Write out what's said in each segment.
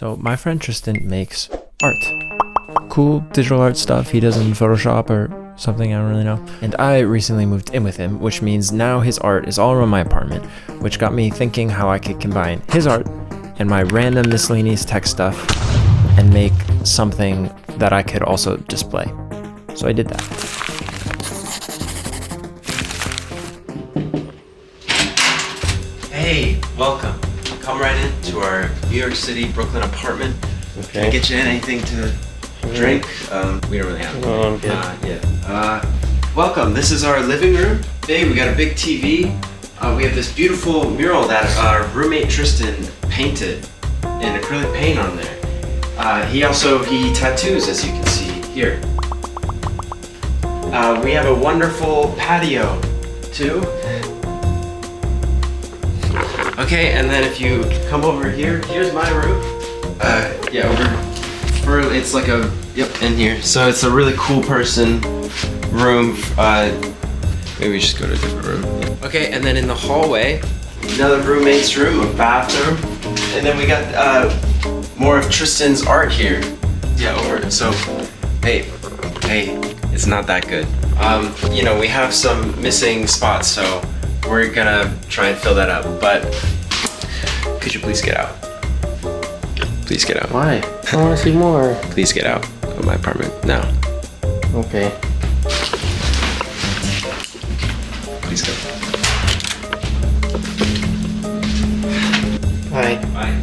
So my friend Tristan makes art. Cool digital art stuff he does in Photoshop or something, I don't really know. And I recently moved in with him, which means now his art is all around my apartment, which got me thinking how I could combine his art and my random miscellaneous tech stuff and make something that I could also display. So I did that. Hey, welcome. Come right into our New York City, Brooklyn apartment. Okay. Can I get you anything to drink? We don't really have to. Oh, I'm good. Welcome. This is our living room. Today we got a big TV. We have this beautiful mural that our roommate Tristan painted in acrylic paint on there. He tattoos, as you can see here. We have a wonderful patio too. Okay, and then if you come over here, here's my room. It's like in here. So it's a really cool person room. Maybe we just go to a different room. Okay, and then in the hallway, another roommate's room, a bathroom. And then we got more of Tristan's art here. Yeah, over. So, hey, it's not that good. We have some missing spots, so we're gonna try and fill that up, but could you please get out? Please get out. Why? I want to see more. Please get out of my apartment now. Okay. Please go. Bye. Bye.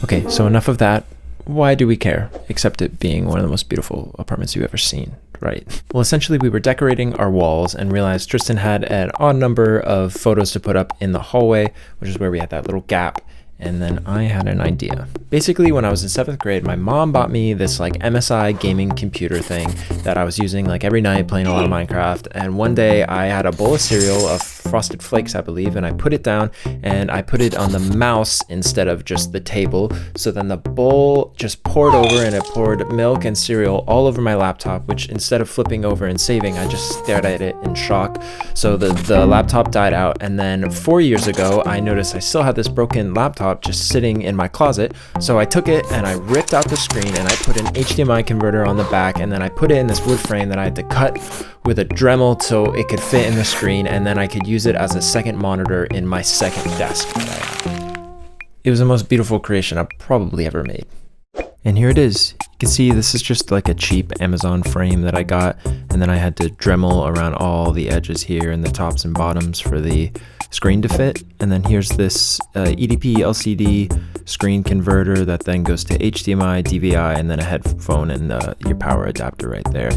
Okay, so enough of that. Why do we care? Except it being one of the most beautiful apartments you've ever seen, right? Well, essentially we were decorating our walls and realized Tristan had an odd number of photos to put up in the hallway, which is where we had that little gap. And then I had an idea. Basically, when I was in 7th grade, my mom bought me this like MSI gaming computer thing that I was using like every night playing a lot of Minecraft. And one day I had a bowl of cereal of Frosted Flakes, I believe, and I put it down and I put it on the mouse instead of just the table. So then the bowl just poured over and it poured milk and cereal all over my laptop, which instead of flipping over and saving, I just stared at it in shock. So the laptop died out. And then 4 years ago, I noticed I still had this broken laptop just sitting in my closet. So I took it and I ripped out the screen and I put an HDMI converter on the back, and then I put it in this wood frame that I had to cut with a Dremel so it could fit in the screen, and then I could use it as a second monitor in my second desk that I have. It was the most beautiful creation I've probably ever made. And here it is. You can see this is just like a cheap Amazon frame that I got, and then I had to Dremel around all the edges here and the tops and bottoms for the screen to fit. And then here's this EDP LCD screen converter that then goes to HDMI, DVI, and then a headphone and your power adapter right there.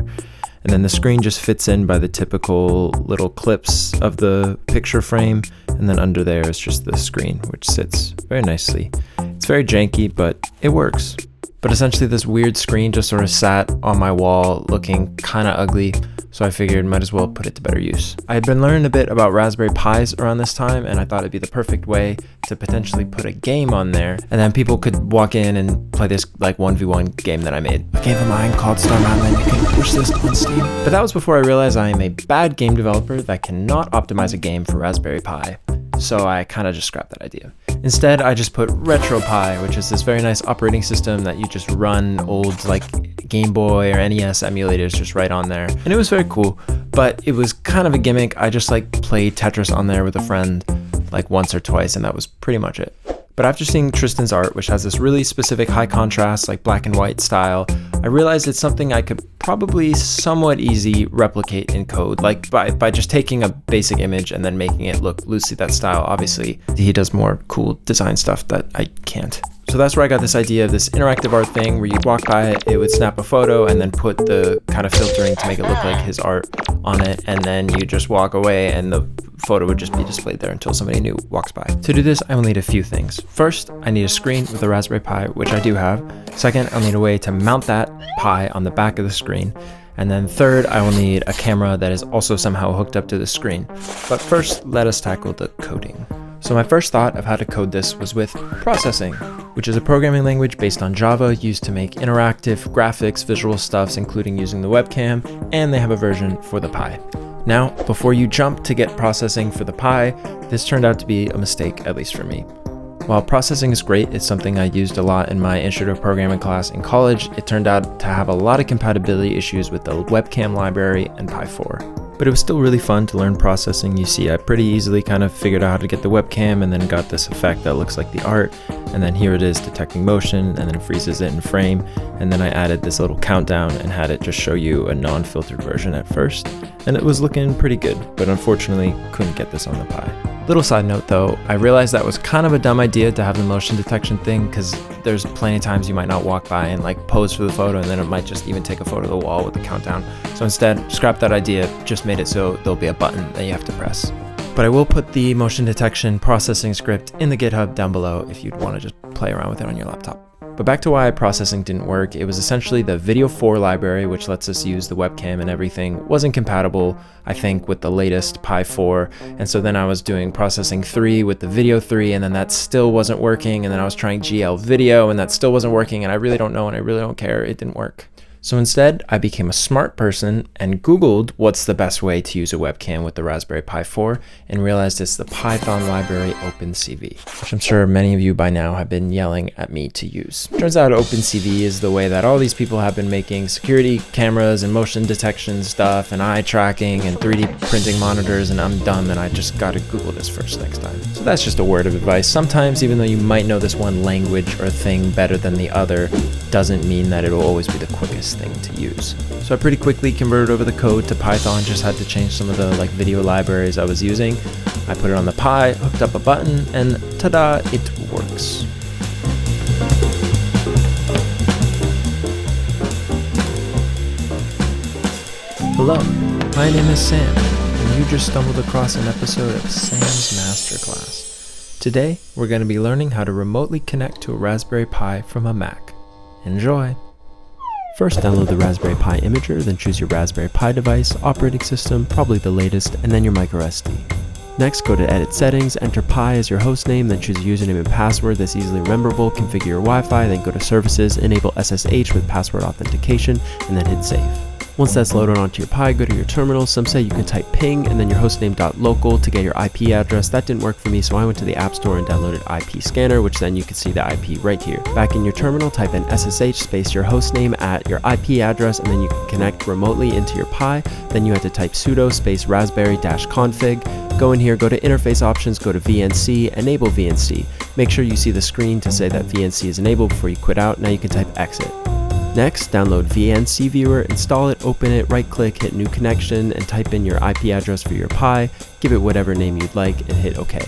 And then the screen just fits in by the typical little clips of the picture frame, and then under there is just the screen, which sits very nicely. It's very janky, but it works. But essentially this weird screen just sort of sat on my wall looking kind of ugly, so I figured might as well put it to better use. I had been learning a bit about Raspberry Pis around this time, and I thought it'd be the perfect way to potentially put a game on there, and then people could walk in and play this like 1v1 game that I made. A game of mine called Star Mountain, you can push this on Steam. But that was before I realized I am a bad game developer that cannot optimize a game for Raspberry Pi. So I kind of just scrapped that idea. Instead, I just put RetroPie, which is this very nice operating system that you just run old like Game Boy or NES emulators just right on there. And it was very cool, but it was kind of a gimmick. I just like played Tetris on there with a friend like once or twice, and that was pretty much it. But after seeing Tristan's art, which has this really specific high contrast, like black and white style, I realized it's something I could probably somewhat easy replicate in code, like by just taking a basic image and then making it look loosely that style. Obviously, he does more cool design stuff that I can't. So that's where I got this idea of this interactive art thing where you'd walk by it, it would snap a photo and then put the kind of filtering to make it look like his art on it, and then you just walk away and the photo would just be displayed there until somebody new walks by. To do this, I will need a few things. First, I need a screen with a Raspberry Pi, which I do have. Second, I'll need a way to mount that Pi on the back of the screen. And then third, I will need a camera that is also somehow hooked up to the screen. But first, let us tackle the coding. So my first thought of how to code this was with processing, which is a programming language based on Java used to make interactive graphics, visual stuffs, including using the webcam, and they have a version for the Pi. Now, before you jump to get processing for the Pi, this turned out to be a mistake, at least for me. While processing is great, it's something I used a lot in my intro to programming class in college, it turned out to have a lot of compatibility issues with the webcam library and Pi 4. But it was still really fun to learn processing. You see, I pretty easily kind of figured out how to get the webcam and then got this effect that looks like the art. And then here it is detecting motion, and then it freezes it in frame. And then I added this little countdown and had it just show you a non-filtered version at first. And it was looking pretty good, but unfortunately couldn't get this on the Pi. Little side note though, I realized that was kind of a dumb idea to have the motion detection thing, because there's plenty of times you might not walk by and like pose for the photo, and then it might just even take a photo of the wall with the countdown. So instead, scrap that idea, just made it so there'll be a button that you have to press. But I will put the motion detection processing script in the GitHub down below if you'd want to just play around with it on your laptop. But back to why processing didn't work, it was essentially the Video 4 library, which lets us use the webcam and everything, wasn't compatible, I think, with the latest Pi 4. And so then I was doing processing 3 with the Video 3, and then that still wasn't working. And then I was trying GL Video, and that still wasn't working. And I really don't know, and I really don't care. It didn't work. So instead, I became a smart person and Googled what's the best way to use a webcam with the Raspberry Pi 4 and realized it's the Python library openCV, which I'm sure many of you by now have been yelling at me to use. Turns out openCV is the way that all these people have been making security cameras and motion detection stuff and eye tracking and 3D printing monitors, and I'm dumb and I just gotta Google this first next time. So that's just a word of advice. Sometimes, even though you might know this one language or thing better than the other, doesn't mean that it'll always be the quickest thing to use. So I pretty quickly converted over the code to Python, just had to change some of the video libraries I was using. I put it on the Pi, hooked up a button, and ta-da, it works. Hello, my name is Sam, and you just stumbled across an episode of Sam's Masterclass. Today, we're going to be learning how to remotely connect to a Raspberry Pi from a Mac. Enjoy! First, download the Raspberry Pi imager, then choose your Raspberry Pi device, operating system, probably the latest, and then your microSD. Next, go to Edit Settings, enter Pi as your hostname, then choose a username and password that's easily rememberable, configure your Wi-Fi, then go to Services, enable SSH with password authentication, and then hit Save. Once that's loaded onto your Pi, go to your terminal. Some say you can type ping and then your hostname.local to get your IP address. That didn't work for me, so I went to the App Store and downloaded IP Scanner, which then you can see the IP right here. Back in your terminal, type in SSH space your hostname at your IP address, and then you can connect remotely into your Pi. Then you have to type sudo space raspberry-config. Go in here, go to Interface Options, go to VNC, enable VNC. Make sure you see the screen to say that VNC is enabled before you quit out. Now you can type exit. Next, download VNC Viewer, install it, open it, right-click, hit New Connection, and type in your IP address for your Pi, give it whatever name you'd like, and hit OK.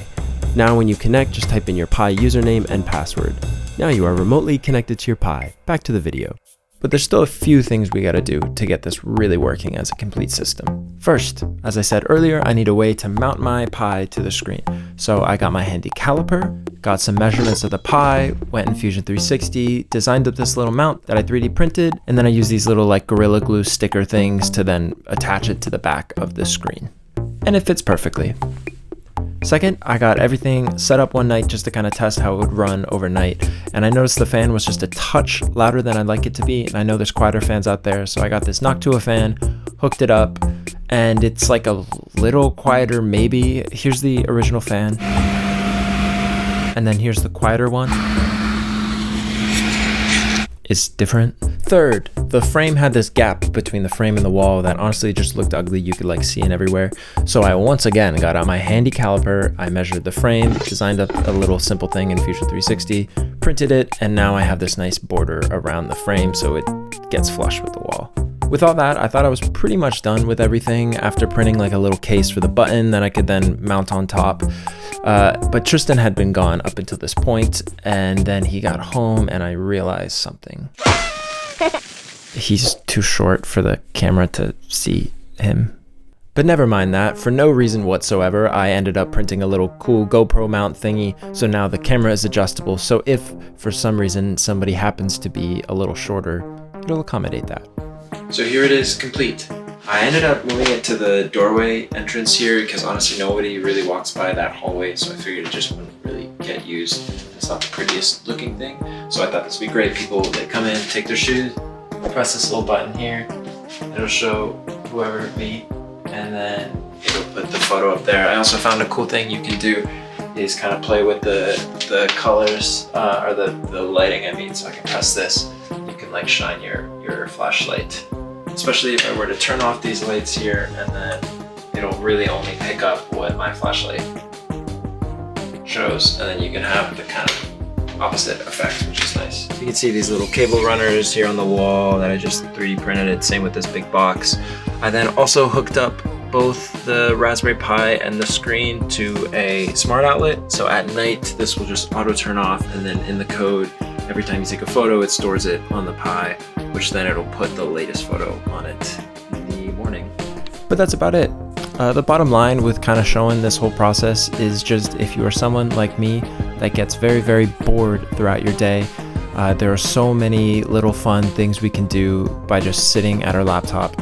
Now when you connect, just type in your Pi username and password. Now you are remotely connected to your Pi. Back to the video. But there's still a few things we gotta do to get this really working as a complete system. First, as I said earlier, I need a way to mount my Pi to the screen. So I got my handy caliper, got some measurements of the Pi, went in Fusion 360, designed up this little mount that I 3D printed, and then I used these little like Gorilla Glue sticker things to then attach it to the back of the screen. And it fits perfectly. Second, I got everything set up one night just to kind of test how it would run overnight. And I noticed the fan was just a touch louder than I'd like it to be. And I know there's quieter fans out there. So I got this Noctua fan, hooked it up, and it's like a little quieter maybe. Here's the original fan. And then here's the quieter one. It's different. Third, the frame had this gap between the frame and the wall that honestly just looked ugly. You could like see it everywhere. So I once again got out my handy caliper, I measured the frame, designed up a little simple thing in Fusion 360, printed it, and now I have this nice border around the frame so it gets flush with the wall. With all that, I thought I was pretty much done with everything after printing like a little case for the button that I could then mount on top. But Tristan had been gone up until this point, and then he got home and I realized something. He's too short for the camera to see him. But never mind that, for no reason whatsoever, I ended up printing a little cool GoPro mount thingy, so now the camera is adjustable, so if for some reason somebody happens to be a little shorter, it'll accommodate that. So here it is, complete. I ended up moving it to the doorway entrance here because honestly nobody really walks by that hallway, so I figured it just wouldn't really get used. It's not the prettiest looking thing, so I thought this would be great. People, they come in, take their shoes, press this little button here, it'll show whoever, me, and then it'll put the photo up there. I also found a cool thing you can do is kind of play with the colors, or the lighting, I mean. So I can press this, you can like shine your flashlight. Especially if I were to turn off these lights here, and then it'll really only pick up what my flashlight shows, and then you can have the kind of opposite effect, which is nice. You can see these little cable runners here on the wall that I just 3D printed it, same with this big box. I then also hooked up both the Raspberry Pi and the screen to a smart outlet, so at night this will just auto turn off, and then in the code, every time you take a photo, it stores it on the Pi, which then it'll put the latest photo on it in the morning. But that's about it. The bottom line with kind of showing this whole process is just, if you are someone like me that gets very, very bored throughout your day, there are so many little fun things we can do by just sitting at our laptop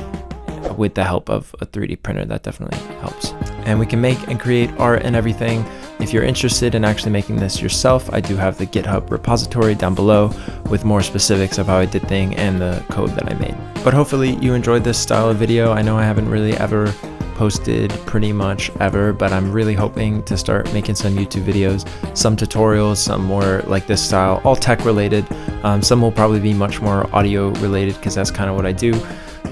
with the help of a 3D printer. That definitely helps. And we can make and create art and everything. If you're interested in actually making this yourself, I do have the GitHub repository down below with more specifics of how I did things and the code that I made. But hopefully you enjoyed this style of video. I know I haven't really ever posted pretty much ever, but I'm really hoping to start making some YouTube videos, some tutorials, some more like this style, all tech related. Some will probably be much more audio related because that's kind of what I do,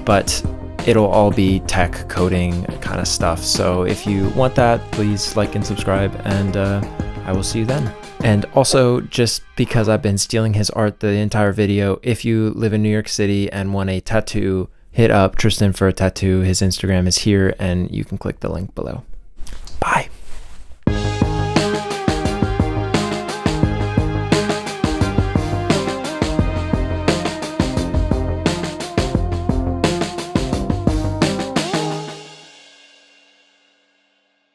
but it'll all be tech coding kind of stuff. So if you want that, please like and subscribe, and I will see you then. And also, just because I've been stealing his art the entire video, if you live in New York City and want a tattoo, hit up Tristan for a tattoo. His Instagram is here, and you can click the link below.